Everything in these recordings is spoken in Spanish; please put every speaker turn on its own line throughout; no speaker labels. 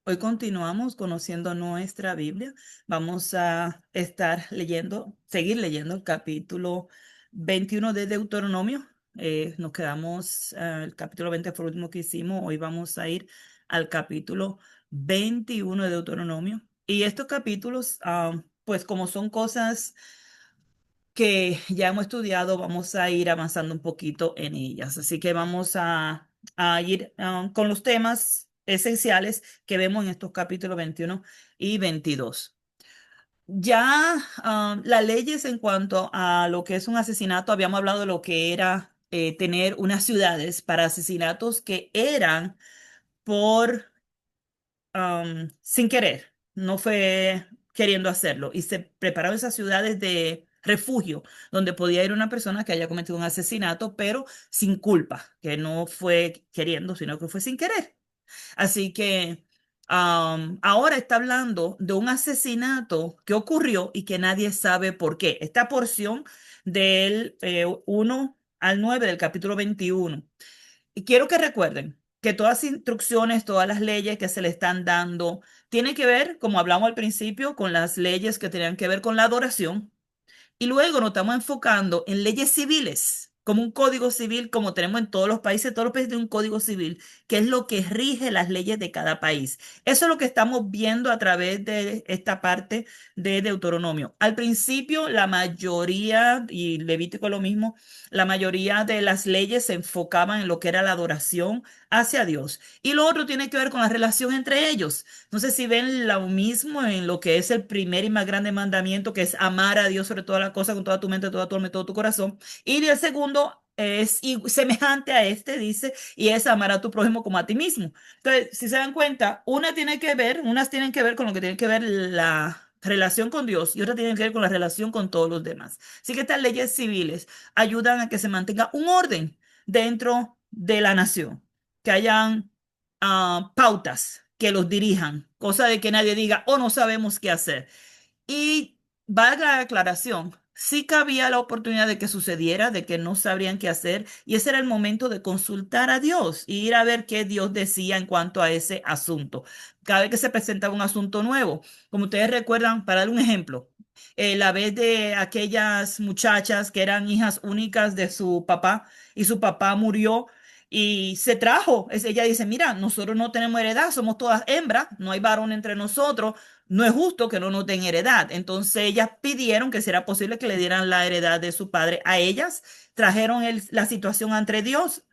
Hoy continuamos conociendo nuestra Biblia. Vamos a estar seguir leyendo el capítulo 21 de Deuteronomio. Nos quedamos, el capítulo 20 fue el último que hicimos. Hoy vamos a ir al capítulo 21 de Deuteronomio. Y estos capítulos, pues como son cosas que ya hemos estudiado, vamos a ir avanzando un poquito en ellas. Así que vamos a ir con los temas esenciales que vemos en estos capítulos 21 y 22. Ya las leyes en cuanto a lo que es un asesinato, habíamos hablado de lo que era tener unas ciudades para asesinatos que eran por sin querer, no fue queriendo hacerlo, y se prepararon esas ciudades de refugio donde podía ir una persona que haya cometido un asesinato, pero sin culpa, que no fue queriendo, sino que fue sin querer. Así que ahora está hablando de un asesinato que ocurrió y que nadie sabe por qué. Esta porción del 1 al 9 del capítulo 21. Y quiero que recuerden que todas las instrucciones, todas las leyes que se le están dando, tienen que ver, como hablamos al principio, con las leyes que tenían que ver con la adoración. Y luego nos estamos enfocando en leyes civiles, como un código civil, como tenemos en todos los países tienen un código civil, que es lo que rige las leyes de cada país. Eso es lo que estamos viendo a través de esta parte de Deuteronomio. Al principio, la mayoría, y Levítico lo mismo, la mayoría de las leyes se enfocaban en lo que era la adoración hacia Dios. Y lo otro tiene que ver con la relación entre ellos. No sé si ven lo mismo en lo que es el primer y más grande mandamiento, que es amar a Dios sobre todas las cosas, con toda tu mente, toda tu alma y todo tu corazón. Y el segundo es semejante a este, dice, y es amar a tu prójimo como a ti mismo. Entonces, si se dan cuenta, unas tienen que ver con lo que tiene que ver la relación con Dios y otras tienen que ver con la relación con todos los demás. Así que estas leyes civiles ayudan a que se mantenga un orden dentro de la nación, que hayan pautas que los dirijan, cosa de que nadie diga, oh, no sabemos qué hacer. Y valga la aclaración, sí cabía la oportunidad de que sucediera, de que no sabrían qué hacer, y ese era el momento de consultar a Dios y ir a ver qué Dios decía en cuanto a ese asunto. Cada vez que se presentaba un asunto nuevo, como ustedes recuerdan, para dar un ejemplo, la vez de aquellas muchachas que eran hijas únicas de su papá y su papá murió. Y se trajo, ella dice, mira, nosotros no tenemos heredad, somos todas hembras, no hay varón entre nosotros, no es justo que no nos den heredad. Entonces ellas pidieron que si era posible que le dieran la heredad de su padre a ellas, trajeron la situación ante Dios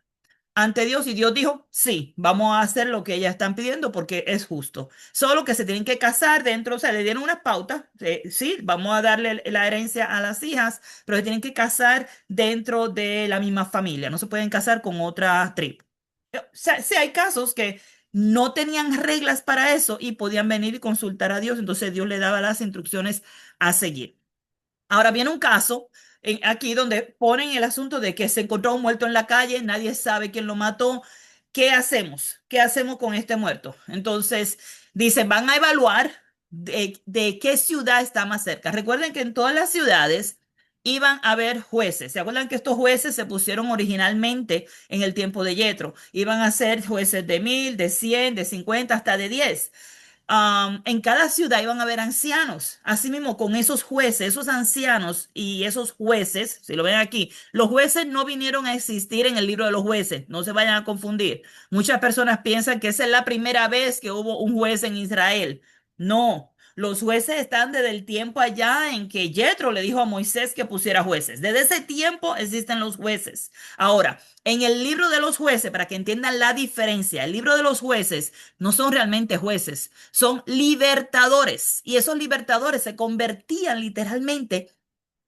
y Dios dijo, sí, vamos a hacer lo que ellas están pidiendo porque es justo. Solo que se tienen que casar dentro, o sea, le dieron unas pautas, sí, vamos a darle la herencia a las hijas, pero se tienen que casar dentro de la misma familia, no se pueden casar con otra tribu. O sea, sí, hay casos que no tenían reglas para eso y podían venir y consultar a Dios, entonces Dios le daba las instrucciones a seguir. Ahora viene un caso aquí donde ponen el asunto de que se encontró un muerto en la calle, nadie sabe quién lo mató. ¿Qué hacemos? ¿Qué hacemos con este muerto? Entonces, dicen, van a evaluar de qué ciudad está más cerca. Recuerden que en todas las ciudades iban a haber jueces. ¿Se acuerdan que estos jueces se pusieron originalmente en el tiempo de Yetro? Iban a ser jueces de 1000, de 100, de 50, hasta de 10. En cada ciudad iban a haber ancianos. Asimismo, con esos jueces, esos ancianos y esos jueces, si lo ven aquí, los jueces no vinieron a existir en el libro de los jueces, no se vayan a confundir. Muchas personas piensan que esa es la primera vez que hubo un juez en Israel. No, los jueces están desde el tiempo allá en que Yetro le dijo a Moisés que pusiera jueces. Desde ese tiempo existen los jueces. Ahora, en el libro de los jueces, para que entiendan la diferencia, el libro de los jueces no son realmente jueces, son libertadores. Y esos libertadores se convertían literalmente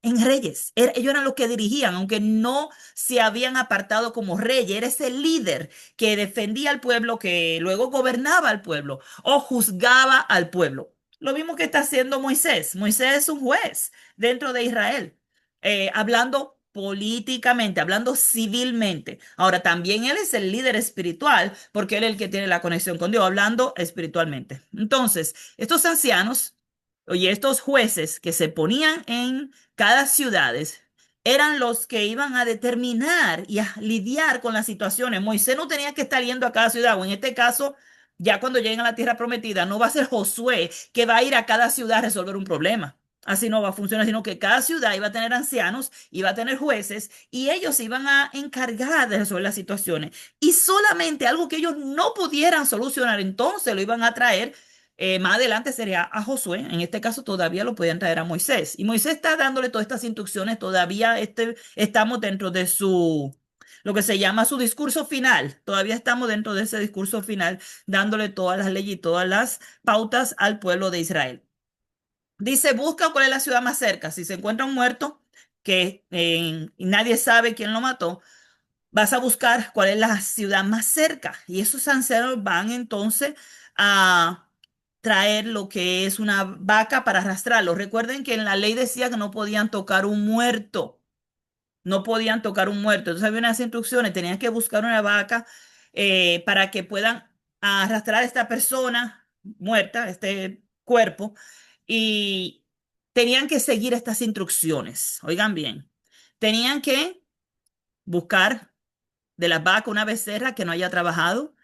en reyes. Ellos eran los que dirigían, aunque no se habían apartado como reyes. Era ese líder que defendía al pueblo, que luego gobernaba al pueblo o juzgaba al pueblo. Lo mismo que está haciendo Moisés. Moisés es un juez dentro de Israel, hablando políticamente, hablando civilmente. Ahora, también él es el líder espiritual, porque él es el que tiene la conexión con Dios, hablando espiritualmente. Entonces, estos ancianos, oye, estos jueces que se ponían en cada ciudad eran los que iban a determinar y a lidiar con las situaciones. Moisés no tenía que estar yendo a cada ciudad, o en este caso, Ya cuando lleguen a la tierra prometida, no va a ser Josué que va a ir a cada ciudad a resolver un problema. Así no va a funcionar, sino que cada ciudad iba a tener ancianos, iba a tener jueces y ellos se iban a encargar de resolver las situaciones. Y solamente algo que ellos no pudieran solucionar, entonces lo iban a traer. Más adelante sería a Josué. En este caso todavía lo podían traer a Moisés. Y Moisés está dándole todas estas instrucciones. Todavía estamos dentro de lo que se llama su discurso final. Todavía estamos dentro de ese discurso final, dándole todas las leyes y todas las pautas al pueblo de Israel. Dice, busca cuál es la ciudad más cerca. Si se encuentra un muerto y nadie sabe quién lo mató, vas a buscar cuál es la ciudad más cerca. Y esos ancianos van entonces a traer lo que es una vaca para arrastrarlo. Recuerden que en la ley decía que no podían tocar un muerto. No podían tocar un muerto. Entonces había unas instrucciones, tenían que buscar una vaca para que puedan arrastrar a esta persona muerta, este cuerpo, y tenían que seguir estas instrucciones. Oigan bien, tenían que buscar de la vaca una becerra que no haya trabajado,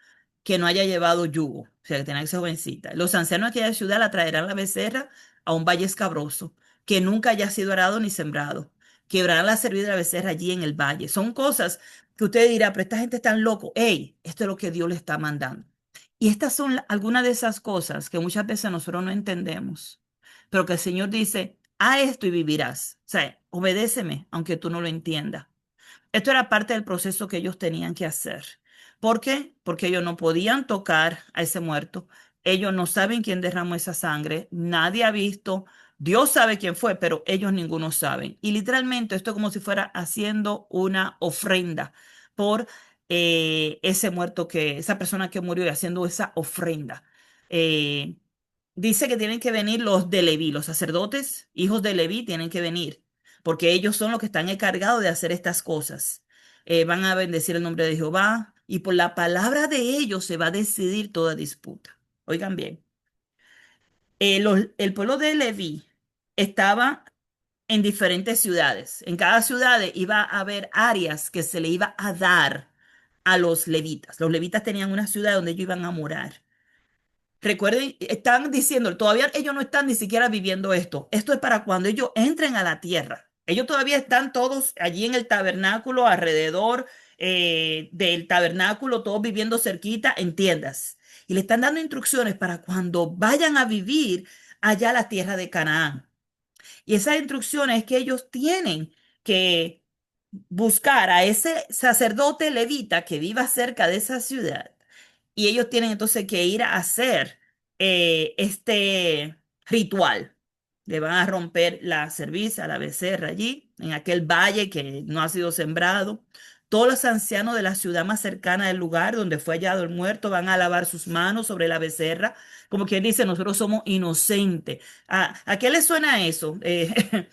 que no haya llevado yugo, o sea, que tenía que ser jovencita. Los ancianos de aquella ciudad la traerán la becerra a un valle escabroso, que nunca haya sido arado ni sembrado. Quebrarán la cerviz de la becerra allí en el valle. Son cosas que usted dirá, pero esta gente está loco. Ey, esto es lo que Dios le está mandando. Y estas son algunas de esas cosas que muchas veces nosotros no entendemos, pero que el Señor dice, a esto y vivirás. O sea, obedéceme, aunque tú no lo entiendas. Esto era parte del proceso que ellos tenían que hacer. ¿Por qué? Porque ellos no podían tocar a ese muerto. Ellos no saben quién derramó esa sangre. Nadie ha visto. Dios sabe quién fue, pero ellos ninguno saben. Y literalmente esto es como si fuera haciendo una ofrenda por ese muerto esa persona que murió y haciendo esa ofrenda. Eh, Dice que tienen que venir los de Leví, los sacerdotes, hijos de Leví, tienen que venir porque ellos son los que están encargados de hacer estas cosas. Van a bendecir el nombre de Jehová y por la palabra de ellos se va a decidir toda disputa. Oigan bien, el pueblo de Leví estaba en diferentes ciudades. En cada ciudad iba a haber áreas que se le iba a dar a los levitas. Los levitas tenían una ciudad donde ellos iban a morar. Recuerden, están diciendo, todavía ellos no están ni siquiera viviendo esto. Esto es para cuando ellos entren a la tierra. Ellos todavía están todos allí en el tabernáculo, alrededor del tabernáculo, todos viviendo cerquita en tiendas. Y le están dando instrucciones para cuando vayan a vivir allá a la tierra de Canaán. Y esas instrucciones es que ellos tienen que buscar a ese sacerdote levita que viva cerca de esa ciudad y ellos tienen entonces que ir a hacer este ritual. Le van a romper la cerviz a la becerra allí, en aquel valle que no ha sido sembrado. Todos los ancianos de la ciudad más cercana del lugar donde fue hallado el muerto van a lavar sus manos sobre la becerra, como quien dice, nosotros somos inocentes. ¿A qué le suena eso? Que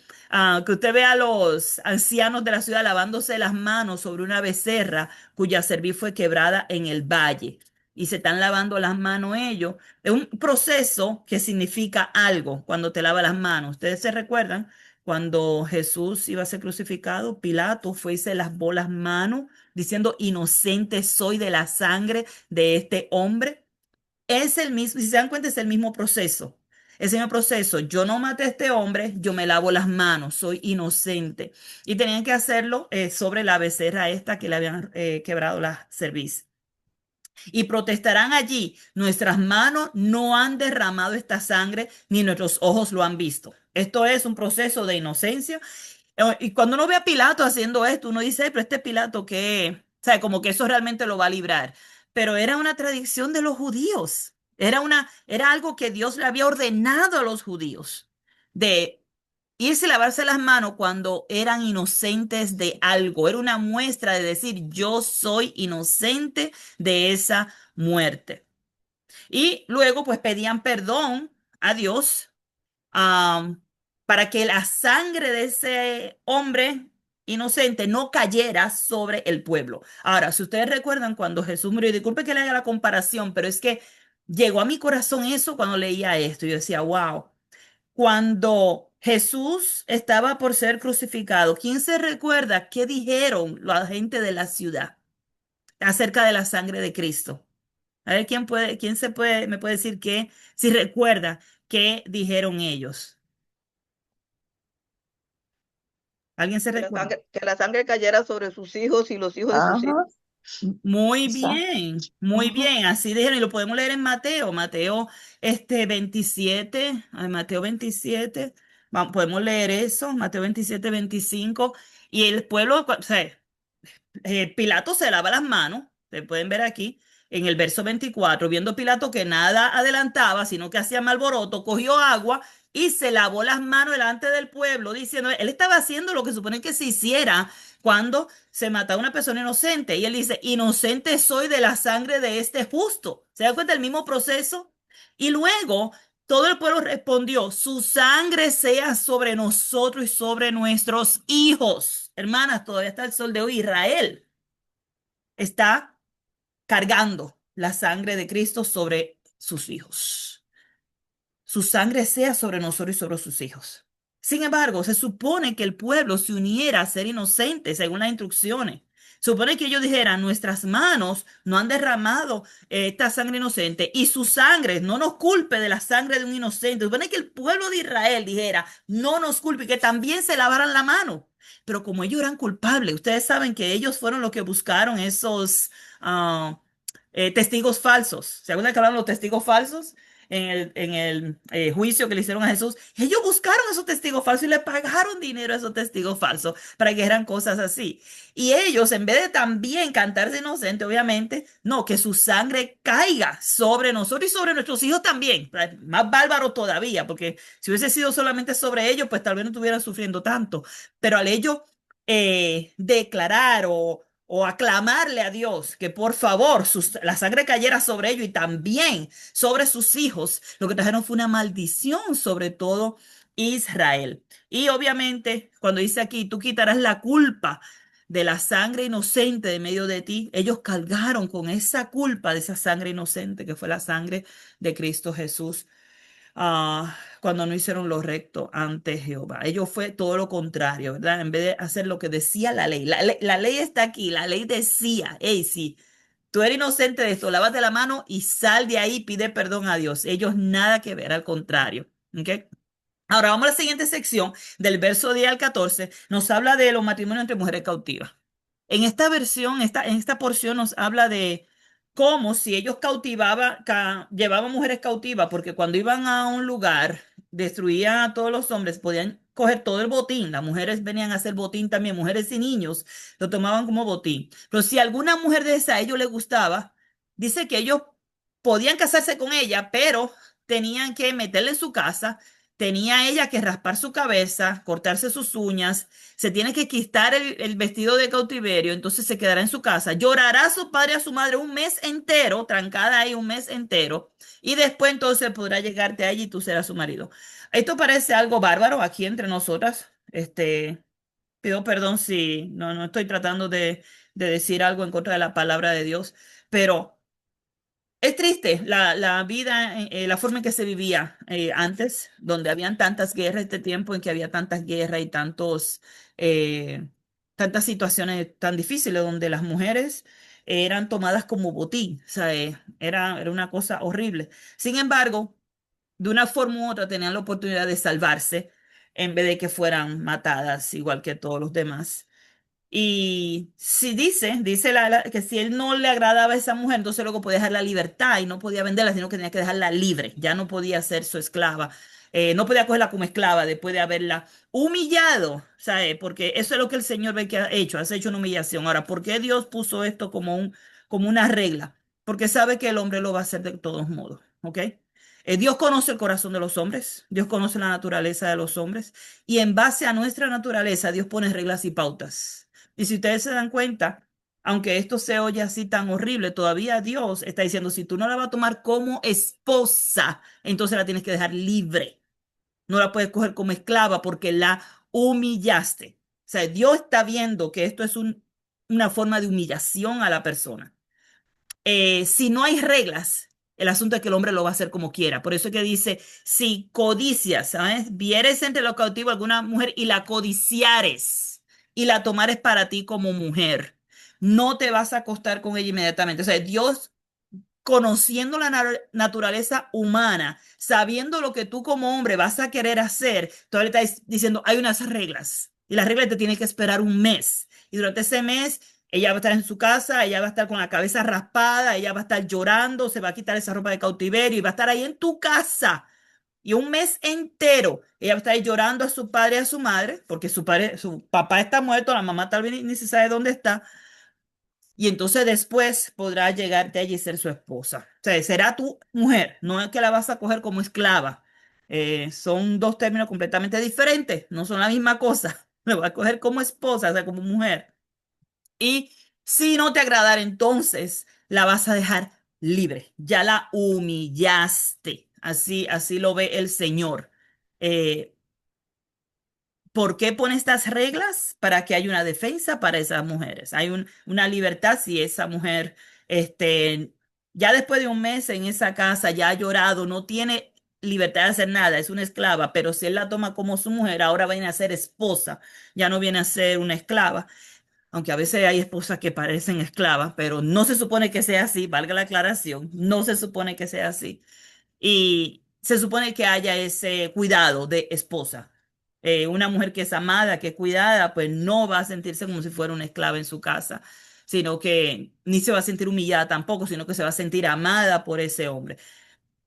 usted vea a los ancianos de la ciudad lavándose las manos sobre una becerra cuya cerviz fue quebrada en el valle y se están lavando las manos ellos. Es un proceso que significa algo cuando te lava las manos. Ustedes se recuerdan cuando Jesús iba a ser crucificado, Pilato fue y se lavó las manos diciendo, inocente soy de la sangre de este hombre. Es el mismo, si se dan cuenta, es el mismo proceso. Ese mismo proceso, yo no maté a este hombre, yo me lavo las manos, soy inocente. Y tenían que hacerlo sobre la becerra esta que le habían quebrado la cerviz y protestarán allí, nuestras manos no han derramado esta sangre, ni nuestros ojos lo han visto. Esto es un proceso de inocencia. Y cuando uno ve a Pilato haciendo esto, uno dice, pero este Pilato que, o sea, como que eso realmente lo va a librar. Pero era una tradición de los judíos. Era algo que Dios le había ordenado a los judíos de irse a lavarse las manos cuando eran inocentes de algo. Era una muestra de decir, yo soy inocente de esa muerte. Y luego pues pedían perdón a Dios am, para que la sangre de ese hombre inocente no cayera sobre el pueblo. Ahora, si ustedes recuerdan cuando Jesús murió, y disculpe que le haga la comparación, pero es que llegó a mi corazón eso cuando leía esto. Yo decía, wow. Cuando Jesús estaba por ser crucificado, ¿quién se recuerda qué dijeron la gente de la ciudad acerca de la sangre de Cristo? A ver quién me puede decir qué, si recuerda qué dijeron ellos. ¿Alguien se recuerda?
Que la sangre cayera sobre sus hijos y los hijos de sus
Ajá.
hijos.
Muy
Exacto.
muy
Ajá.
bien, así dijeron, y lo podemos leer en Mateo 27, Mateo 27, podemos leer eso, Mateo 27 25 y el pueblo, o sea, Pilato se lava las manos, se pueden ver aquí, en el verso 24 viendo Pilato que nada adelantaba, sino que hacía malboroto, cogió agua y se lavó las manos delante del pueblo, diciendo, él estaba haciendo lo que supone que se hiciera cuando se mataba a una persona inocente. Y él dice, inocente soy de la sangre de este justo. ¿Se da cuenta del mismo proceso? Y luego todo el pueblo respondió, su sangre sea sobre nosotros y sobre nuestros hijos. Hermanas, todavía está el sol de hoy. Israel está cargando la sangre de Cristo sobre sus hijos. Su sangre sea sobre nosotros y sobre sus hijos. Sin embargo, se supone que el pueblo se uniera a ser inocente según las instrucciones. Supone que ellos dijeran, nuestras manos no han derramado esta sangre inocente y su sangre no nos culpe de la sangre de un inocente. Supone que el pueblo de Israel dijera, no nos culpe, y que también se lavaran la mano. Pero como ellos eran culpables, ustedes saben que ellos fueron los que buscaron esos ah, testigos falsos. ¿Se acuerdan que hablaban de los testigos falsos? En el juicio que le hicieron a Jesús, ellos buscaron esos testigos falsos y le pagaron dinero a esos testigos falsos para que eran cosas así. Y ellos, en vez de también cantarse inocente, obviamente, no, que su sangre caiga sobre nosotros y sobre nuestros hijos también. Más bárbaro todavía, porque si hubiese sido solamente sobre ellos, pues tal vez no estuvieran sufriendo tanto. Pero al ellos declarar o aclamarle a Dios que por favor la sangre cayera sobre ellos y también sobre sus hijos, lo que trajeron fue una maldición sobre todo Israel. Y obviamente, cuando dice aquí, tú quitarás la culpa de la sangre inocente de medio de ti, ellos cargaron con esa culpa de esa sangre inocente que fue la sangre de Cristo Jesús cuando no hicieron lo recto ante Jehová. Ellos fue todo lo contrario, ¿verdad? En vez de hacer lo que decía la ley. La ley está aquí, la ley decía, hey, sí, tú eres inocente de esto, lávate la mano y sal de ahí, pide perdón a Dios. Ellos nada que ver, al contrario. ¿Ok? Ahora vamos a la siguiente sección, del verso 10 al 14, nos habla de los matrimonios entre mujeres cautivas. En esta versión, en esta porción nos habla de cómo si ellos llevaban mujeres cautivas, porque cuando iban a un lugar, destruían a todos los hombres, podían coger todo el botín, las mujeres venían a hacer botín también, mujeres y niños lo tomaban como botín. Pero si alguna mujer de esa a ellos les gustaba, dice que ellos podían casarse con ella, pero tenían que meterla en su casa. Tenía ella que raspar su cabeza, cortarse sus uñas, se tiene que quitar el vestido de cautiverio, entonces se quedará en su casa. Llorará a su padre y a su madre un mes entero, trancada ahí un mes entero, y después entonces podrá llegarte allí y tú serás su marido. Esto parece algo bárbaro aquí entre nosotras. Pido perdón si no estoy tratando de decir algo en contra de la palabra de Dios, pero es triste la vida, la forma en que se vivía antes, donde habían tantas guerras, este tiempo en que había tantas guerras y tantas situaciones tan difíciles donde las mujeres eran tomadas como botín. O sea, era una cosa horrible. Sin embargo, de una forma u otra tenían la oportunidad de salvarse en vez de que fueran matadas igual que todos los demás. Y si dice que si él no le agradaba a esa mujer, entonces luego podía dejar la libertad y no podía venderla, sino que tenía que dejarla libre. Ya no podía ser su esclava. No podía cogerla como esclava después de haberla humillado, ¿sabes? Porque eso es lo que el Señor ve que has hecho una humillación. Ahora, ¿por qué Dios puso esto como una regla? Porque sabe que el hombre lo va a hacer de todos modos, ¿ok? Dios conoce el corazón de los hombres, Dios conoce la naturaleza de los hombres y en base a nuestra naturaleza Dios pone reglas y pautas. Y si ustedes se dan cuenta, aunque esto se oye así tan horrible, todavía Dios está diciendo, si tú no la vas a tomar como esposa, entonces la tienes que dejar libre. No la puedes coger como esclava porque la humillaste. O sea, Dios está viendo que esto es una forma de humillación a la persona. Si no hay reglas, el asunto es que el hombre lo va a hacer como quiera. Por eso es que dice, si codicias, ¿sabes? Vieres entre los cautivos alguna mujer y la codiciares y la tomares para ti como mujer, no te vas a acostar con ella inmediatamente. O sea, Dios conociendo la naturaleza humana, sabiendo lo que tú como hombre vas a querer hacer, todavía estás diciendo, hay unas reglas y las reglas te tienen que esperar un mes. Y durante ese mes, ella va a estar en su casa, ella va a estar con la cabeza raspada, ella va a estar llorando, se va a quitar esa ropa de cautiverio y va a estar ahí en tu casa. Y un mes entero, ella va a estar ahí llorando a su padre y a su madre, porque su padre, su papá está muerto, la mamá tal vez ni se sabe dónde está, y entonces después podrá llegarte allí y ser su esposa. O sea, será tu mujer, no es que la vas a coger como esclava. Son dos términos completamente diferentes, no son la misma cosa. La vas a coger como esposa, o sea, como mujer. Y si no te agradara, entonces la vas a dejar libre. Ya la humillaste. Así lo ve el Señor. Eh, ¿Por qué pone estas reglas? Para que haya una defensa para esas mujeres. Hay una libertad si esa mujer, este, ya después de un mes en esa casa, ya ha llorado, no tiene libertad de hacer nada, es una esclava, pero si él la toma como su mujer, ahora viene a ser esposa, ya no viene a ser una esclava, aunque a veces hay esposas que parecen esclavas, pero no se supone que sea así, valga la aclaración, no se supone que sea así. Y se supone que haya ese cuidado de esposa. Una mujer que es amada, que es cuidada, pues no va a sentirse como si fuera una esclava en su casa, sino que ni se va a sentir humillada tampoco, sino que se va a sentir amada por ese hombre.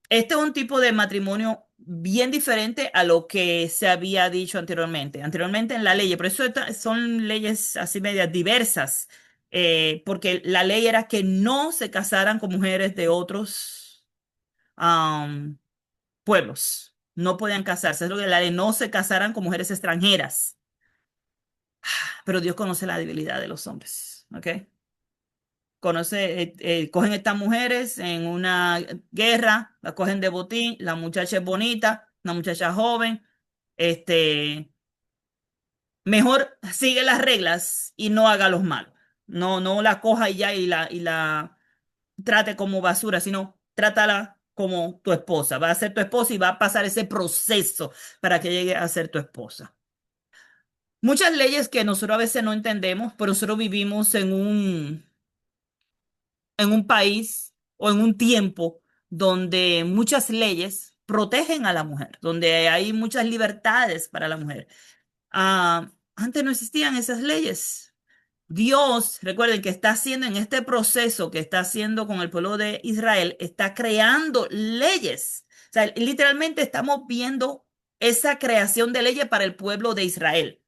Este es un tipo de matrimonio bien diferente a lo que se había dicho anteriormente. Anteriormente en la ley, por eso son leyes así medias diversas, porque la ley era que no se casaran con mujeres de otros pueblos. No podían casarse. Es lo que la ley, no se casaran con mujeres extranjeras. Pero Dios conoce la debilidad de los hombres, ¿ok? Cogen estas mujeres en una guerra, la cogen de botín, la muchacha es bonita, la muchacha joven, este, mejor sigue las reglas y no haga los malos. No la coja y ya y la trate como basura, sino trátala como tu esposa. Va a ser tu esposa y va a pasar ese proceso para que llegue a ser tu esposa. Muchas leyes que nosotros a veces no entendemos, pero nosotros vivimos en un país o en un tiempo donde muchas leyes protegen a la mujer, donde hay muchas libertades para la mujer. Antes no existían esas leyes. Dios, recuerden que está haciendo en este proceso que está haciendo con el pueblo de Israel, está creando leyes. O sea, literalmente estamos viendo esa creación de leyes para el pueblo de Israel.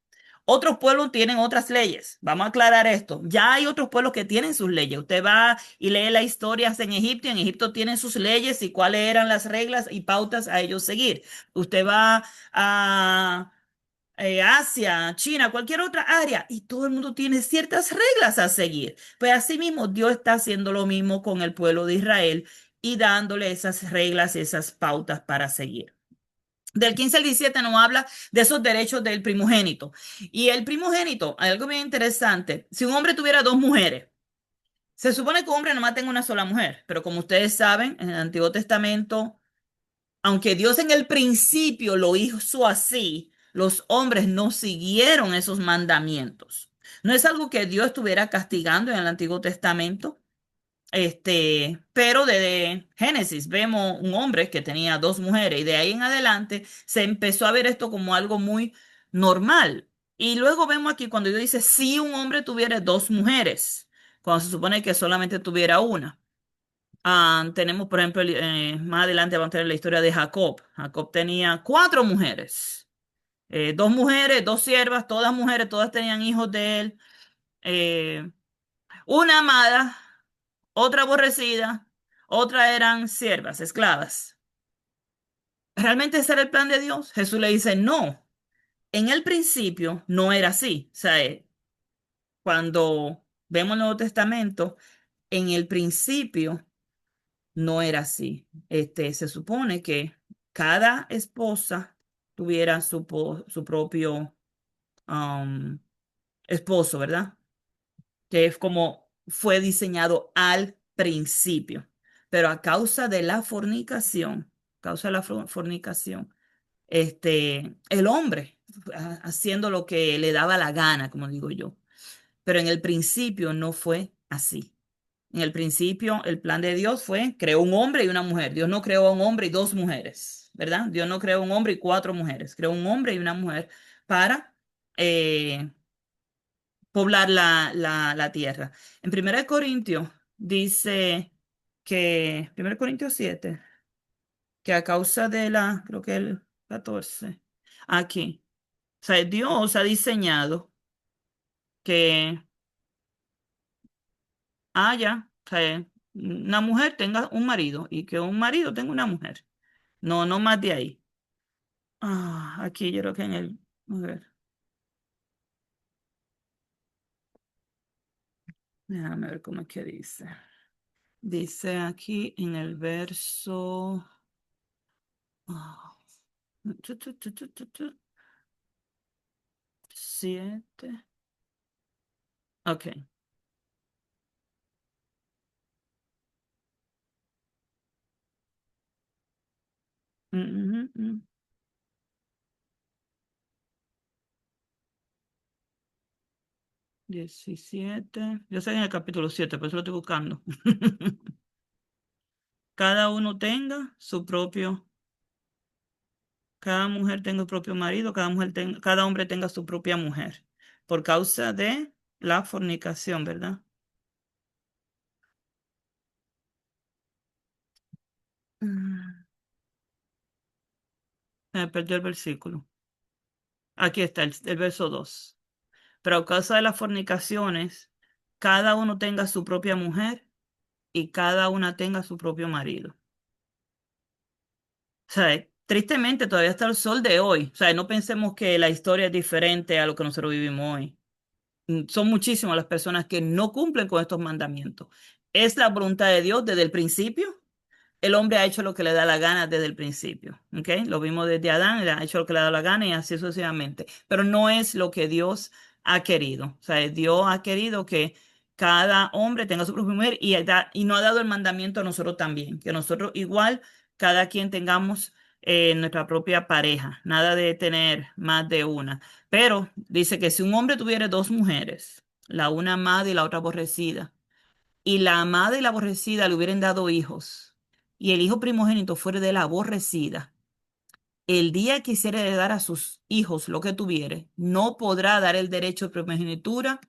Otros pueblos tienen otras leyes. Vamos a aclarar esto. Ya hay otros pueblos que tienen sus leyes. Usted va y lee las historias en Egipto y en Egipto tienen sus leyes y cuáles eran las reglas y pautas a ellos seguir. Usted va a Asia, China, cualquier otra área, y todo el mundo tiene ciertas reglas a seguir. Pues asimismo, Dios está haciendo lo mismo con el pueblo de Israel y dándole esas reglas, esas pautas para seguir. Del 15 al 17 nos habla de esos derechos del primogénito. Y el primogénito, hay algo bien interesante. Si un hombre tuviera dos mujeres, se supone que un hombre nomás tenga una sola mujer, pero como ustedes saben, en el Antiguo Testamento aunque Dios en el principio lo hizo así, los hombres no siguieron esos mandamientos. No es algo que Dios estuviera castigando en el Antiguo Testamento, pero desde Génesis vemos un hombre que tenía dos mujeres y de ahí en adelante se empezó a ver esto como algo muy normal. Y luego vemos aquí cuando Dios dice, si un hombre tuviera dos mujeres, cuando se supone que solamente tuviera una. Tenemos, por ejemplo, más adelante vamos a tener la historia de Jacob. Jacob tenía cuatro mujeres, dos mujeres, dos siervas, todas mujeres, todas tenían hijos de él. eh, una amada, otra aborrecida, otra eran siervas, esclavas. ¿Realmente ese era el plan de Dios? Jesús le dice, no, en el principio no era así. O sea, cuando vemos el Nuevo Testamento, en el principio no era así. Se supone que cada esposa tuviera su propio um, esposo, ¿verdad? Que es como fue diseñado al principio. Pero a causa de la fornicación, el hombre haciendo lo que le daba la gana, como digo yo. Pero en el principio no fue así. En el principio, el plan de Dios fue, creó un hombre y una mujer. Dios no creó a un hombre y dos mujeres, ¿verdad? Dios no creó un hombre y cuatro mujeres. Creó un hombre y una mujer para eh, poblar la tierra. En 1 Corintios dice que, 1 Corintios 7, que a causa de creo que el 14, aquí, o sea, Dios ha diseñado que o sea, una mujer tenga un marido y que un marido tenga una mujer. No, no más de ahí. Aquí yo creo que a ver, déjame ver cómo es que dice. Dice aquí en el verso ah, 7. Ok. Ujú, ujú. 17. Yo sé en el capítulo 7, por eso lo estoy buscando. Cada uno tenga su propio, cada mujer tenga su propio marido, cada hombre tenga su propia mujer, por causa de la fornicación, ¿verdad? Mm, Me perdió el versículo. Aquí está el verso 2. Pero a causa de las fornicaciones, cada uno tenga su propia mujer y cada una tenga su propio marido. O sea, tristemente todavía está el sol de hoy. O sea, no pensemos que la historia es diferente a lo que nosotros vivimos hoy. Son muchísimas las personas que no cumplen con estos mandamientos. Es la voluntad de Dios desde el principio. El hombre ha hecho lo que le da la gana desde el principio, ¿ok? Lo vimos desde Adán, él ha hecho lo que le da la gana y así sucesivamente. Pero no es lo que Dios ha querido. O sea, Dios ha querido que cada hombre tenga su propia mujer y no ha dado el mandamiento a nosotros también, que nosotros igual, cada quien tengamos nuestra propia pareja, nada de tener más de una. Pero dice que si un hombre tuviera dos mujeres, la una amada y la otra aborrecida, y la amada y la aborrecida le hubieran dado hijos, y el hijo primogénito fuera de la aborrecida, el día que quisiera heredar a sus hijos lo que tuviere, no podrá dar el derecho de primogenitura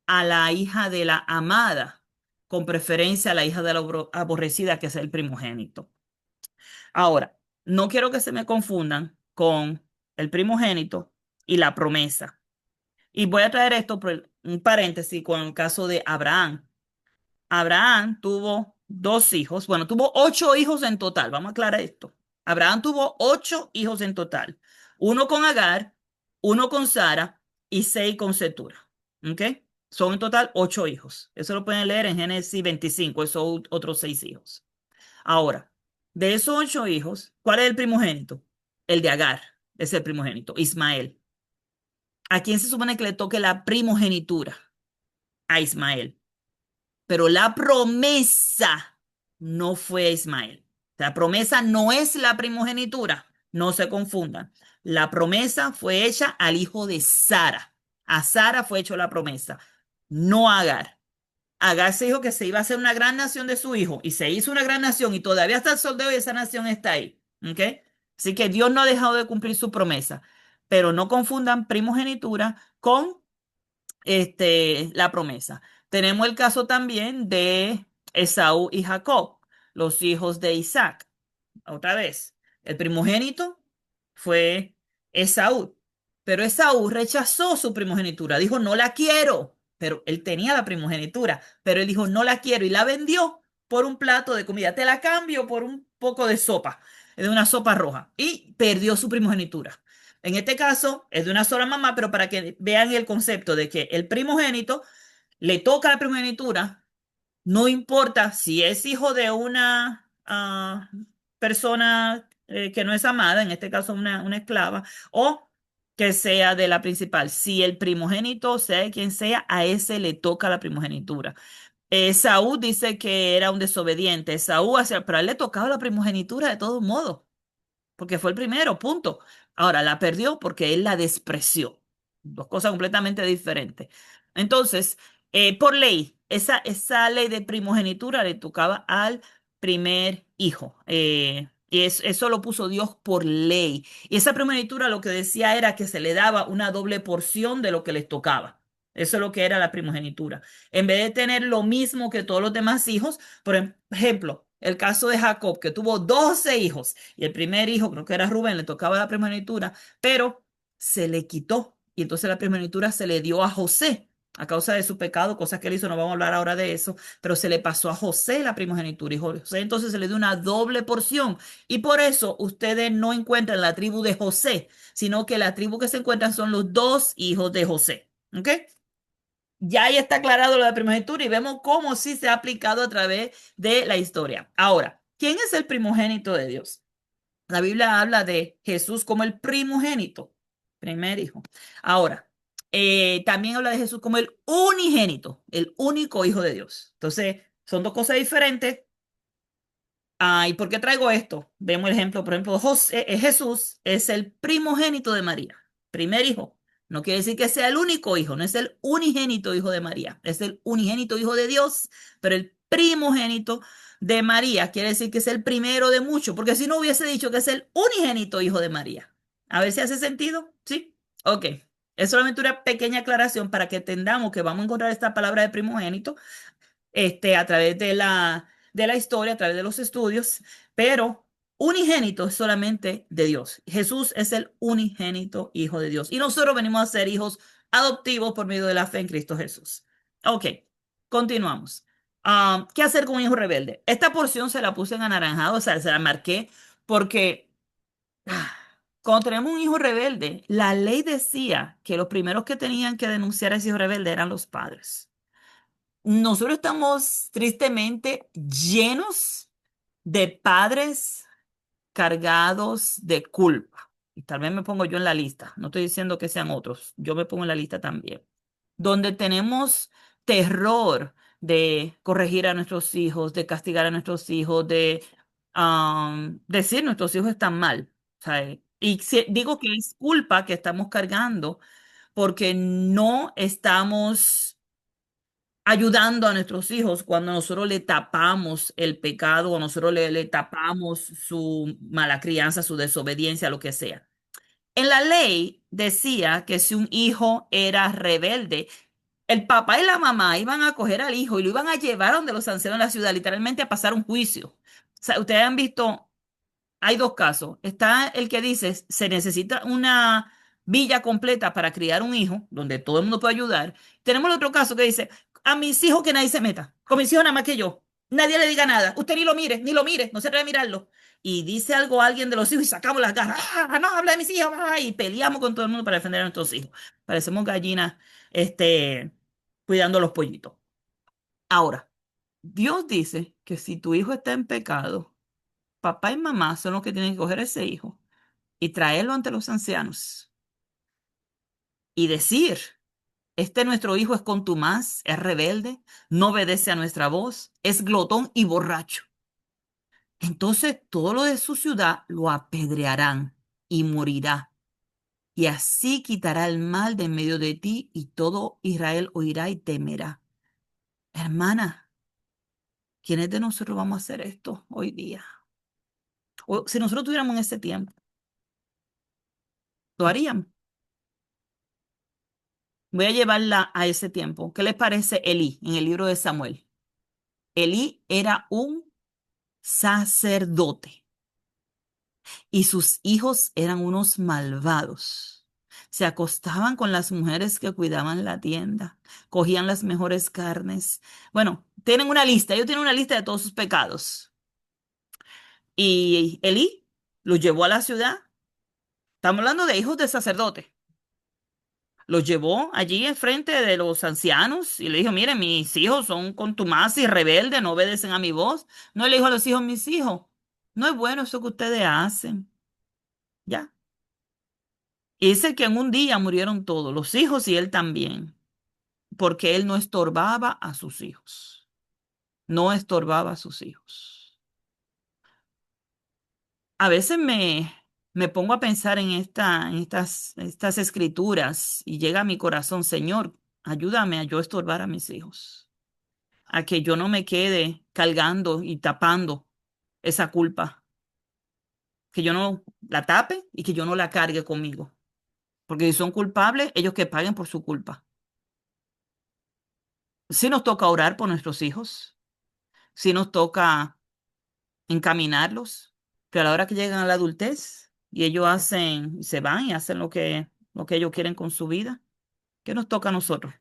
a la hija de la amada, con preferencia a la hija de la aborrecida, que es el primogénito. Ahora, no quiero que se me confundan con el primogénito y la promesa. Y voy a traer esto por un paréntesis con el caso de Abraham. Abraham tuvo dos hijos, bueno, tuvo 8 hijos en total, vamos a aclarar esto. Abraham tuvo 8 hijos en total, uno con Agar, uno con Sara y 6 con Setura. ¿Ok? Son en total 8 hijos. Eso lo pueden leer en Génesis 25, esos otros 6 hijos. Ahora, de esos 8 hijos, ¿cuál es el primogénito? El de Agar, es el primogénito, Ismael. ¿A quién se supone que le toque la primogenitura? A Ismael. Pero la promesa no fue a Ismael. La promesa no es la primogenitura, no se confundan. La promesa fue hecha al hijo de Sara. A Sara fue hecha la promesa, no a Agar. Agar se dijo que se iba a hacer una gran nación de su hijo y se hizo una gran nación y todavía hasta el sol de hoy esa nación está ahí. ¿Ok? Así que Dios no ha dejado de cumplir su promesa. Pero no confundan primogenitura con la promesa. Tenemos el caso también de Esaú y Jacob, los hijos de Isaac. Otra vez, el primogénito fue Esaú, pero Esaú rechazó su primogenitura, dijo, no la quiero, pero él tenía la primogenitura, pero él dijo, no la quiero y la vendió por un plato de comida, te la cambio por un poco de sopa, de una sopa roja, y perdió su primogenitura. En este caso es de una sola mamá, pero para que vean el concepto de que el primogénito le toca la primogenitura, no importa si es hijo de una persona que no es amada, en este caso una esclava, o que sea de la principal. Si el primogénito, sea quien sea, a ese le toca la primogenitura. Saúl dice que era un desobediente. Saúl, pero a él le tocaba la primogenitura de todos modos porque fue el primero, punto. Ahora la perdió porque él la despreció. Dos cosas completamente diferentes. Entonces, por ley, esa ley de primogenitura le tocaba al primer hijo. Eso lo puso Dios por ley. Y esa primogenitura lo que decía era que se le daba una doble porción de lo que les tocaba. Eso es lo que era la primogenitura. En vez de tener lo mismo que todos los demás hijos, por ejemplo, el caso de Jacob, que tuvo 12 hijos, y el primer hijo, creo que era Rubén, le tocaba la primogenitura, pero se le quitó. Y entonces la primogenitura se le dio a José a causa de su pecado, cosas que él hizo, no vamos a hablar ahora de eso, pero se le pasó a José la primogenitura y José entonces se le dio una doble porción. Y por eso ustedes no encuentran la tribu de José, sino que la tribu que se encuentran son los dos hijos de José. ¿Ok? Ya ahí está aclarado lo de la primogenitura y vemos cómo sí se ha aplicado a través de la historia. Ahora, ¿quién es el primogénito de Dios? La Biblia habla de Jesús como el primogénito, primer hijo. Ahora, también habla de Jesús como el unigénito, el único hijo de Dios. Entonces, son dos cosas diferentes. ¿Y por qué traigo esto? Vemos el ejemplo, por ejemplo, Jesús es el primogénito de María, primer hijo. No quiere decir que sea el único hijo, no es el unigénito hijo de María, es el unigénito hijo de Dios, pero el primogénito de María quiere decir que es el primero de muchos, porque si no hubiese dicho que es el unigénito hijo de María. A ver si hace sentido, ¿sí? Ok. Es solamente una pequeña aclaración para que entendamos que vamos a encontrar esta palabra de primogénito a través de la historia, a través de los estudios, pero unigénito es solamente de Dios. Jesús es el unigénito Hijo de Dios. Y nosotros venimos a ser hijos adoptivos por medio de la fe en Cristo Jesús. Ok, continuamos. ¿Qué hacer con un hijo rebelde? Esta porción se la puse en anaranjado, o sea, se la marqué porque cuando tenemos un hijo rebelde, la ley decía que los primeros que tenían que denunciar a ese hijo rebelde eran los padres. Nosotros estamos tristemente llenos de padres cargados de culpa. Y tal vez me pongo yo en la lista. No estoy diciendo que sean otros. Yo me pongo en la lista también. Donde tenemos terror de corregir a nuestros hijos, de castigar a nuestros hijos, de decir nuestros hijos están mal. ¿Sabe? Y digo que es culpa que estamos cargando porque no estamos ayudando a nuestros hijos cuando nosotros le tapamos el pecado, o nosotros le tapamos su mala crianza, su desobediencia, lo que sea. En la ley decía que si un hijo era rebelde, el papá y la mamá iban a coger al hijo y lo iban a llevar donde los ancianos de la ciudad, literalmente a pasar un juicio. O sea, ustedes han visto hay dos casos. Está el que dice, se necesita una villa completa para criar un hijo, donde todo el mundo puede ayudar. Tenemos el otro caso que dice, a mis hijos que nadie se meta, con mis hijos nada más que yo. Nadie le diga nada. Usted ni lo mire, no se atreve a mirarlo. Y dice algo a alguien de los hijos y sacamos las garras. No, habla de mis hijos. Y peleamos con todo el mundo para defender a nuestros hijos. Parecemos gallinas, cuidando a los pollitos. Ahora, Dios dice que si tu hijo está en pecado, papá y mamá son los que tienen que coger a ese hijo y traerlo ante los ancianos y decir, nuestro hijo es contumaz, es rebelde, no obedece a nuestra voz, es glotón y borracho. Entonces todo lo de su ciudad lo apedrearán y morirá. Y así quitará el mal de en medio de ti y todo Israel oirá y temerá. Hermana, ¿quiénes de nosotros vamos a hacer esto hoy día? O si nosotros tuviéramos en ese tiempo, lo haríamos. Voy a llevarla a ese tiempo. ¿Qué les parece Elí en el libro de Samuel? Elí era un sacerdote y sus hijos eran unos malvados. Se acostaban con las mujeres que cuidaban la tienda, cogían las mejores carnes. Bueno, tienen una lista, ellos tienen una lista de todos sus pecados. Y Elí los llevó a la ciudad. Estamos hablando de hijos de sacerdote. Los llevó allí enfrente de los ancianos y le dijo, miren, mis hijos son contumaces y rebeldes, no obedecen a mi voz. No le dijo a los hijos, mis hijos, no es bueno eso que ustedes hacen. Ya. Y dice que en un día murieron todos, los hijos y él también, porque él no estorbaba a sus hijos. No estorbaba a sus hijos. A veces me pongo a pensar en estas escrituras y llega a mi corazón, Señor, ayúdame a yo estorbar a mis hijos. a que yo no me quede cargando y tapando esa culpa, que yo no la tape y que yo no la cargue conmigo. Porque si son culpables, ellos que paguen por su culpa. Sí nos toca orar por nuestros hijos, sí nos toca encaminarlos, pero a la hora que llegan a la adultez y ellos hacen, se van y hacen lo que ellos quieren con su vida, ¿qué nos toca a nosotros?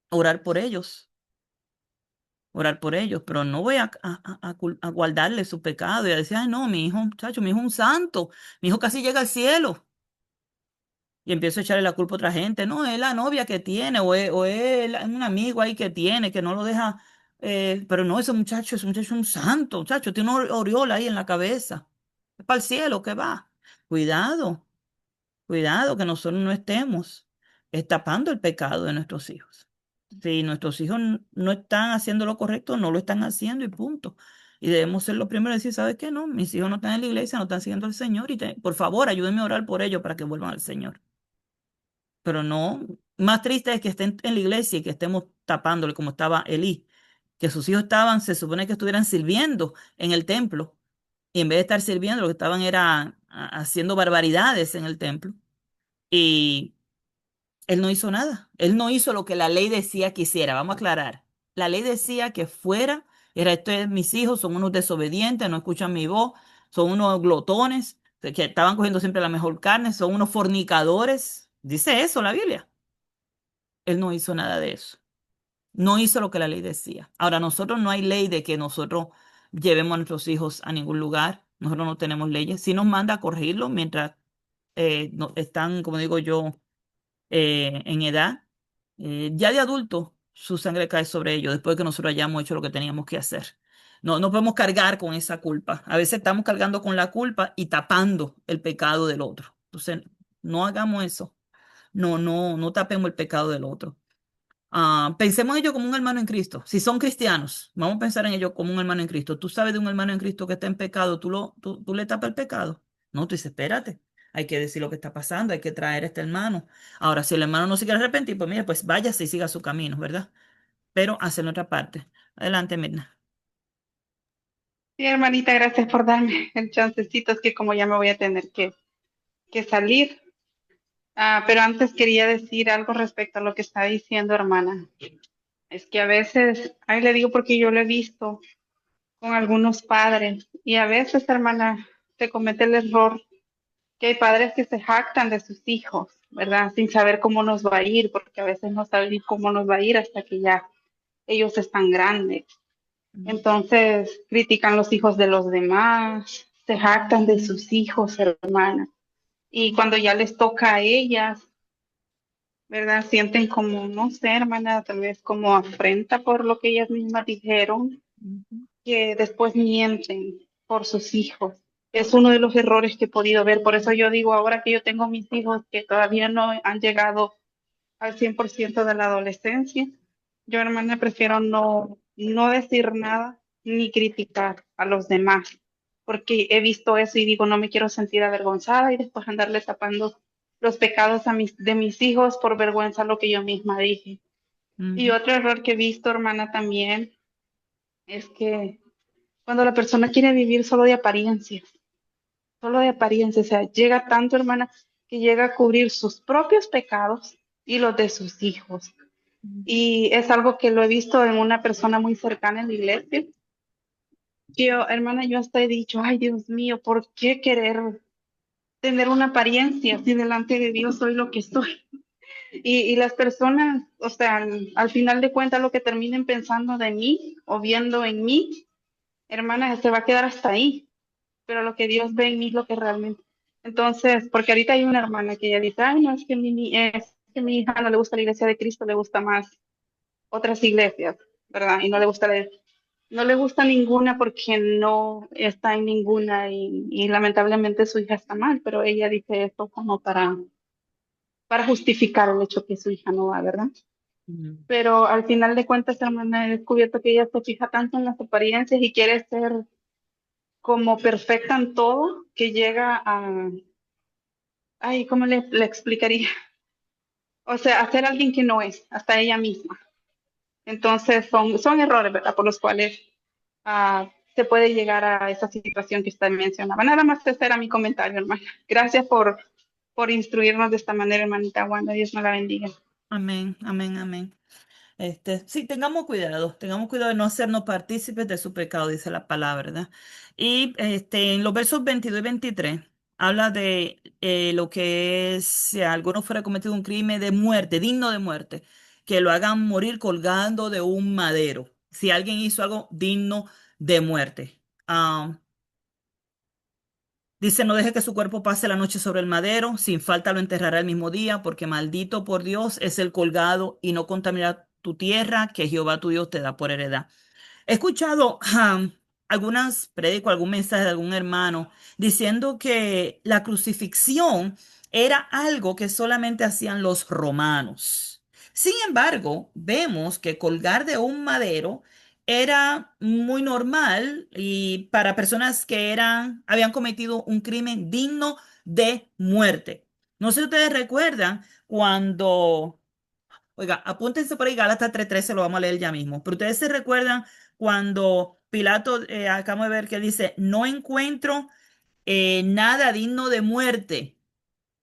Orar por ellos, orar por ellos, pero no voy a guardarle su pecado y a decir, ay, no, mi hijo, muchacho, mi hijo es un santo, mi hijo casi llega al cielo. Y empiezo a echarle la culpa a otra gente. No, es la novia que tiene, o es un amigo ahí que tiene, que no lo deja. Pero no, ese muchacho es un santo, muchacho, tiene una aureola ahí en la cabeza. Es para el cielo que va. Cuidado, cuidado, que nosotros no estemos tapando el pecado de nuestros hijos. Si nuestros hijos no están haciendo lo correcto, no lo están haciendo y punto. Y debemos ser los primeros a decir, ¿sabes qué? No, mis hijos no están en la iglesia, no están siguiendo al Señor y por favor, ayúdenme a orar por ellos para que vuelvan al Señor. Pero no, más triste es que estén en la iglesia y que estemos tapándole como estaba Elí, que sus hijos estaban, se supone que estuvieran sirviendo en el templo, y en vez de estar sirviendo, lo que estaban era haciendo barbaridades en el templo. Y él no hizo nada, él no hizo lo que la ley decía que hiciera, vamos a aclarar. La ley decía que fuera, era esto es mis hijos, son unos desobedientes, no escuchan mi voz, son unos glotones, que estaban cogiendo siempre la mejor carne, son unos fornicadores. Dice eso la Biblia. Él no hizo nada de eso. No hizo lo que la ley decía. Ahora, nosotros no hay ley de que nosotros llevemos a nuestros hijos a ningún lugar. Nosotros no tenemos leyes. Sí nos manda a corregirlos mientras están, como digo yo, en edad. Ya de adultos, su sangre cae sobre ellos después de que nosotros hayamos hecho lo que teníamos que hacer. No, no podemos cargar con esa culpa. A veces estamos cargando con la culpa y tapando el pecado del otro. Entonces, no hagamos eso. No, no, no tapemos el pecado del otro. Pensemos en ellos como un hermano en Cristo. Si son cristianos, vamos a pensar en ellos como un hermano en Cristo. Tú sabes de un hermano en Cristo que está en pecado, tú le tapas el pecado. No, tú dices, espérate, hay que decir lo que está pasando, hay que traer a este hermano. Ahora, si el hermano no se quiere arrepentir, pues mire, pues váyase y siga su camino, ¿verdad? Pero hacer nuestra parte. Adelante, Mirna.
Sí, hermanita, gracias por darme el chancecito. Es que como ya me voy a tener que salir. Pero antes quería decir algo respecto a lo que está diciendo, hermana. Es que a veces, ahí le digo porque yo lo he visto con algunos padres y a veces, hermana, se comete el error que hay padres que se jactan de sus hijos, ¿verdad? Sin saber cómo nos va a ir, porque a veces no saben ni cómo nos va a ir hasta que ya ellos están grandes. Entonces critican los hijos de los demás, se jactan de sus hijos, hermana. Y cuando ya les toca a ellas, ¿verdad? Sienten como, no sé, hermana, tal vez como afrenta por lo que ellas mismas dijeron,
Ujú,
que después mienten por sus hijos. Es uno de los errores que he podido ver. Por eso yo digo, ahora que yo tengo mis hijos que todavía no han llegado al 100% de la adolescencia, yo, hermana, prefiero no decir nada ni criticar a los demás, porque he visto eso y digo, no me quiero sentir avergonzada y después andarle tapando los pecados de mis hijos por vergüenza lo que yo misma dije. Y
ujú,
otro error que he visto, hermana, también es que cuando la persona quiere vivir solo de apariencias, o sea, llega tanto, hermana, que llega a cubrir sus propios pecados y los de sus hijos. Y es algo que lo he visto en una persona muy cercana en la iglesia. Yo, hermana, yo hasta he dicho, ay, Dios mío, ¿por qué querer tener una apariencia si delante de Dios soy lo que soy? Y las personas, o sea, al final de cuentas, lo que terminen pensando de mí o viendo en mí, hermana, se va a quedar hasta ahí. Pero lo que Dios ve en mí es lo que realmente. Entonces, porque ahorita hay una hermana que ella dice, ay, no, es que mi hija no le gusta la iglesia de Cristo, le gusta más otras iglesias, ¿verdad? Y no le gusta ninguna porque no está en ninguna y lamentablemente su hija está mal, pero ella dice esto como para justificar el hecho que su hija no va, ¿verdad?
ujú,
Pero al final de cuentas, hermana, he descubierto que ella se fija tanto en las apariencias y quiere ser como perfecta en todo, que llega ay, ¿cómo le explicaría? O sea, a ser alguien que no es, hasta ella misma. Entonces son errores, ¿verdad? Por los cuales se puede llegar a esa situación que usted mencionaba. Nada más ese era mi comentario, hermana. Gracias por instruirnos de esta manera, hermanita Wanda. Dios me la bendiga.
Amén, amén, amén. Sí, tengamos cuidado de no hacernos partícipes de su pecado, dice la palabra, ¿verdad? Y en los versos 22 y 23 habla de lo que es si alguno fuera cometido un crimen de muerte, digno de muerte, que lo hagan morir colgando de un madero. Si alguien hizo algo digno de muerte. Dice, no deje que su cuerpo pase la noche sobre el madero, sin falta lo enterrará el mismo día, porque maldito por Dios es el colgado y no contaminará tu tierra que Jehová tu Dios te da por heredad. He escuchado algunas predicos, algún mensaje de algún hermano diciendo que la crucifixión era algo que solamente hacían los romanos. Sin embargo, vemos que colgar de un madero era muy normal y para personas que habían cometido un crimen digno de muerte. No sé si ustedes recuerdan cuando. Oiga, apúntense por ahí, Gálatas 3:13, lo vamos a leer ya mismo. Pero ustedes se recuerdan cuando Pilato, acabamos de ver que dice, no encuentro nada digno de muerte,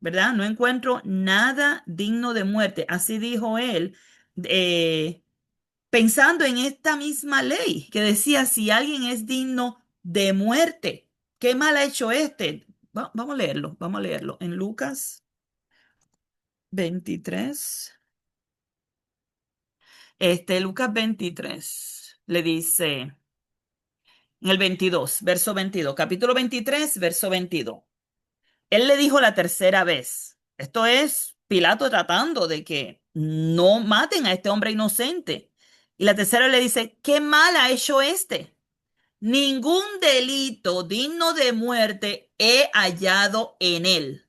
¿verdad? No encuentro nada digno de muerte. Así dijo él, eh, pensando en esta misma ley que decía, si alguien es digno de muerte, ¿qué mal ha hecho este? Vamos a leerlo. En Lucas 23. Lucas 23 le dice, en el 22, verso 22, capítulo 23, verso 22. Él le dijo la tercera vez, esto es Pilato tratando de que no maten a este hombre inocente. Y la tercera le dice, ¿qué mal ha hecho este? Ningún delito digno de muerte he hallado en él.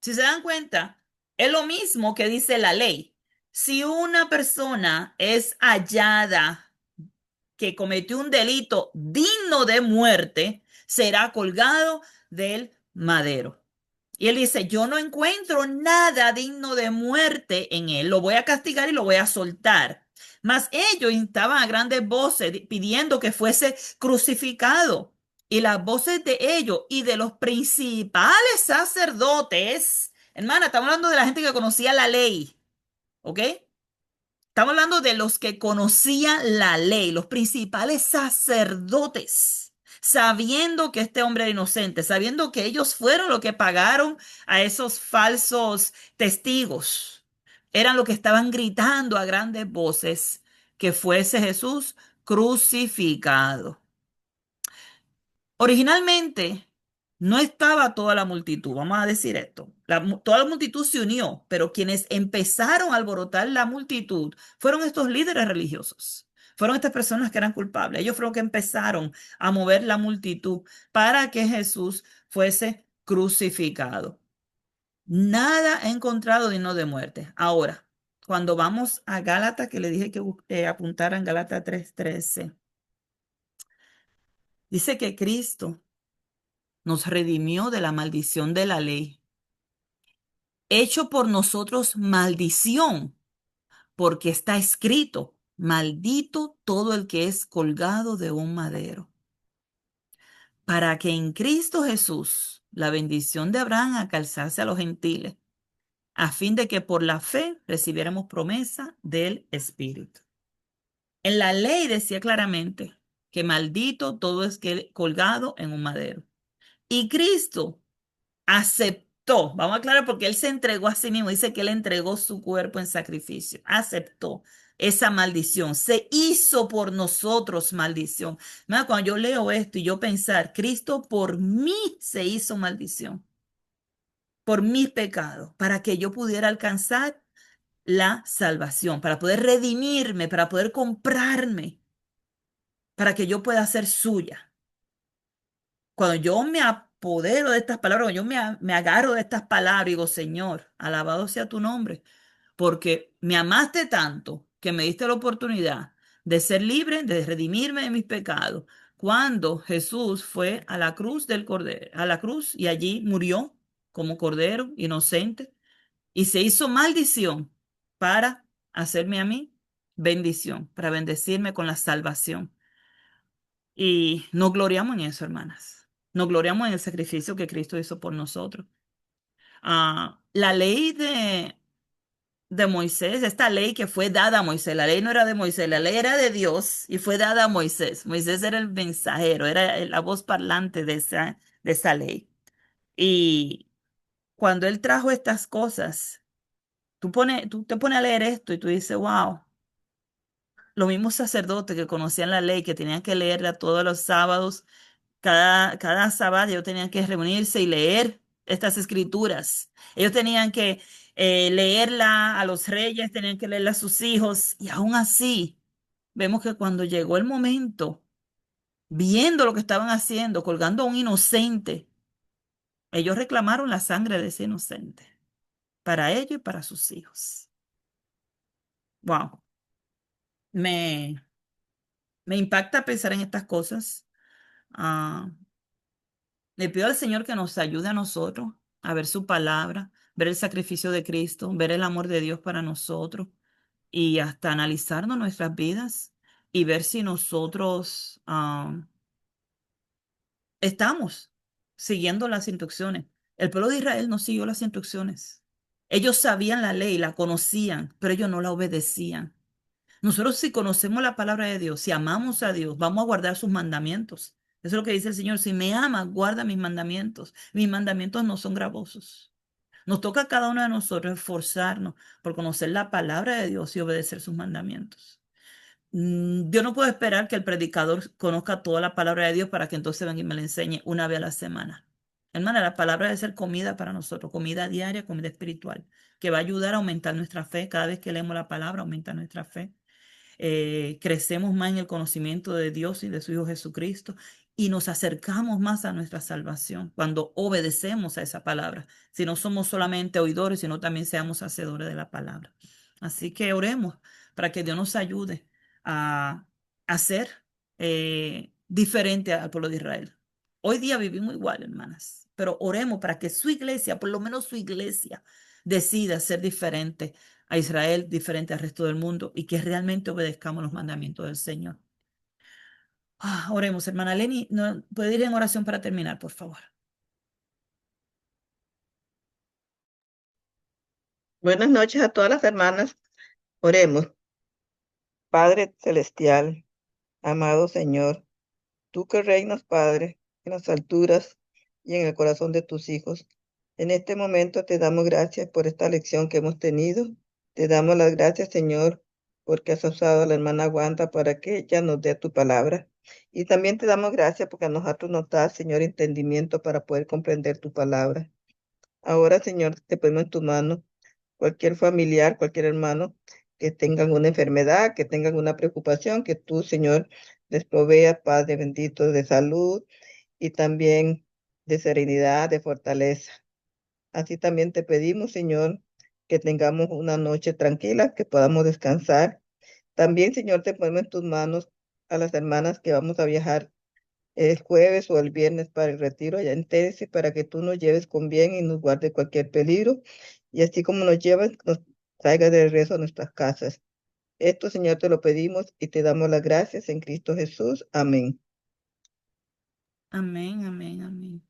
Si se dan cuenta, es lo mismo que dice la ley. Si una persona es hallada que cometió un delito digno de muerte, será colgado del madero. Y él dice, yo no encuentro nada digno de muerte en él, lo voy a castigar y lo voy a soltar. Mas ellos instaban a grandes voces pidiendo que fuese crucificado. Y las voces de ellos y de los principales sacerdotes, hermana, estamos hablando de la gente que conocía la ley, ¿ok? Estamos hablando de los que conocían la ley, los principales sacerdotes, sabiendo que este hombre era inocente, sabiendo que ellos fueron los que pagaron a esos falsos testigos. Eran los que estaban gritando a grandes voces que fuese Jesús crucificado. Originalmente no estaba toda la multitud, vamos a decir esto. Toda la multitud se unió, pero quienes empezaron a alborotar la multitud fueron estos líderes religiosos. Fueron estas personas que eran culpables. Ellos fueron los que empezaron a mover la multitud para que Jesús fuese crucificado. Nada he encontrado digno de muerte. Ahora, cuando vamos a Gálatas, que le dije que apuntaran Gálatas 3:13, dice que Cristo nos redimió de la maldición de la ley, hecho por nosotros maldición, porque está escrito, maldito todo el que es colgado de un madero, para que en Cristo Jesús la bendición de Abraham alcanzase a los gentiles, a fin de que por la fe recibiéramos promesa del Espíritu. En la ley decía claramente que maldito todo es que colgado en un madero. Y Cristo aceptó, vamos a aclarar porque él se entregó a sí mismo, dice que él entregó su cuerpo en sacrificio, aceptó esa maldición, se hizo por nosotros maldición. Mira, cuando yo leo esto y yo pensar, Cristo por mí se hizo maldición, por mis pecados, para que yo pudiera alcanzar la salvación, para poder redimirme, para poder comprarme, para que yo pueda ser suya. Cuando yo me apodero de estas palabras, cuando yo me agarro de estas palabras, digo, Señor, alabado sea tu nombre, porque me amaste tanto que me diste la oportunidad de ser libre, de redimirme de mis pecados. Cuando Jesús fue a la cruz del Cordero, a la cruz y allí murió como Cordero inocente y se hizo maldición para hacerme a mí bendición, para bendecirme con la salvación. Y nos gloriamos en eso, hermanas. Nos gloriamos en el sacrificio que Cristo hizo por nosotros. La ley de Moisés, esta ley que fue dada a Moisés, la ley no era de Moisés, la ley era de Dios y fue dada a Moisés. Moisés era el mensajero, era la voz parlante de esa ley. Y cuando él trajo estas cosas, tú te pones a leer esto y tú dices, wow, los mismos sacerdotes que conocían la ley, que tenían que leerla todos los sábados, cada sábado ellos tenían que reunirse y leer estas escrituras. Ellos tenían que leerla a los reyes, tenían que leerla a sus hijos, y aún así vemos que cuando llegó el momento, viendo lo que estaban haciendo, colgando a un inocente, ellos reclamaron la sangre de ese inocente, para ellos y para sus hijos. Wow, me, me impacta pensar en estas cosas. Ah, Le pido al Señor que nos ayude a nosotros a ver su palabra, ver el sacrificio de Cristo, ver el amor de Dios para nosotros y hasta analizarnos nuestras vidas y ver si nosotros estamos siguiendo las instrucciones. El pueblo de Israel no siguió las instrucciones. Ellos sabían la ley, la conocían, pero ellos no la obedecían. Nosotros si conocemos la palabra de Dios, si amamos a Dios, vamos a guardar sus mandamientos. Eso es lo que dice el Señor. Si me ama, guarda mis mandamientos. Mis mandamientos no son gravosos. Nos toca a cada uno de nosotros esforzarnos por conocer la palabra de Dios y obedecer sus mandamientos. Yo no puedo esperar que el predicador conozca toda la palabra de Dios para que entonces venga y me la enseñe una vez a la semana. Hermana, la palabra debe ser comida para nosotros, comida diaria, comida espiritual, que va a ayudar a aumentar nuestra fe. Cada vez que leemos la palabra, aumenta nuestra fe. Crecemos más en el conocimiento de Dios y de su Hijo Jesucristo y nos acercamos más a nuestra salvación cuando obedecemos a esa palabra. Si no somos solamente oidores, sino también seamos hacedores de la palabra. Así que oremos para que Dios nos ayude a ser diferente al pueblo de Israel. Hoy día vivimos igual, hermanas, pero oremos para que su iglesia, por lo menos su iglesia, decida ser diferente a Israel, diferente al resto del mundo y que realmente obedezcamos los mandamientos del Señor. Oremos, hermana Lenny. ¿No puede ir en oración para terminar, por favor?
Buenas noches a todas las hermanas. Oremos. Padre celestial, amado Señor, tú que reinas, Padre, en las alturas y en el corazón de tus hijos. En este momento te damos gracias por esta lección que hemos tenido. Te damos las gracias, Señor, porque has usado a la hermana Wanda para que ella nos dé tu palabra. Y también te damos gracias porque a nosotros nos da, Señor, entendimiento para poder comprender tu palabra. Ahora, Señor, te ponemos en tu mano cualquier familiar, cualquier hermano que tengan una enfermedad, que tengan una preocupación, que tú, Señor, les proveas, Padre bendito, de salud y también de serenidad, de fortaleza. Así también te pedimos, Señor, que tengamos una noche tranquila, que podamos descansar. También, Señor, te ponemos en tus manos a las hermanas que vamos a viajar el jueves o el viernes para el retiro allá en Tennessee, para que tú nos lleves con bien y nos guardes cualquier peligro. Y así como nos llevas, nos traiga de regreso a nuestras casas. Esto, Señor, te lo pedimos y te damos las gracias en Cristo Jesús. Amén.
Amén, amén, amén.